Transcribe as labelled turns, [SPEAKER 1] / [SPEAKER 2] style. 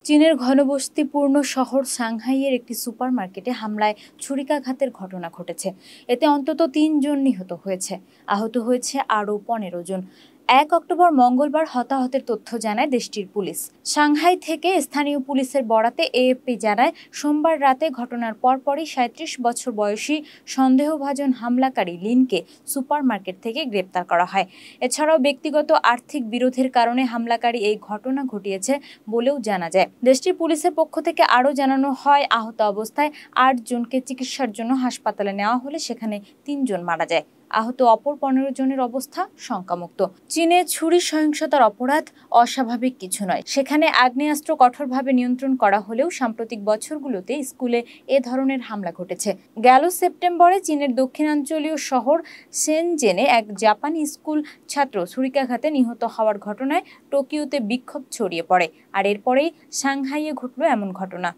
[SPEAKER 1] চীনের ঘনবসতিপূর্ণ শহর সাংহাইয়ের একটি সুপারমার্কেটে হামলায় ছুরিকাঘাতের ঘটনা ঘটেছে। এতে অন্তত ৩ জন নিহত হয়েছে, আহত হয়েছে আরও ১৫ জন। ১ অক্টোবর মঙ্গলবার হতাহতের তথ্য জানায় দেশটির পুলিশ। সাংহাই থেকে স্থানীয় পুলিশের বরাতে এএফপি জানায়, সোমবার রাতে ঘটনার পরপরই ৩৭ বছর বয়সী সন্দেহভাজন হামলাকারী লিনকে সুপারমার্কেট থেকে গ্রেপ্তার করা হয়। এছাড়াও ব্যক্তিগত আর্থিক বিরোধের কারণে হামলাকারী এই ঘটনা ঘটিয়েছে বলেও জানা যায়। দেশটির পুলিশের পক্ষ থেকে আরও জানানো হয়, আহত অবস্থায় ৮ জনকে চিকিৎসার জন্য হাসপাতালে নেওয়া হলে সেখানে ৩ জন মারা যায়। আহত অপর ১৫ জনের অবস্থা শঙ্কামুক্ত। চীনে ছুরি সহিংসতার অপরাধ অস্বাভাবিক কিছু নয়। সেখানে আগ্নেয়াস্ত্র কঠোরভাবে নিয়ন্ত্রণ করা হলেও সাম্প্রতিক বছরগুলোতে স্কুলে এ ধরনের হামলা ঘটেছে। গেল সেপ্টেম্বরে চীনের দক্ষিণাঞ্চলীয় শহর শেনজেনে এক জাপানি স্কুল ছাত্র ছুরিকাঘাতে নিহত হওয়ার ঘটনায় টোকিওতে বিক্ষোভ ছড়িয়ে পড়ে, আর এরপরেই সাংহাইয়ে ঘটল এমন ঘটনা।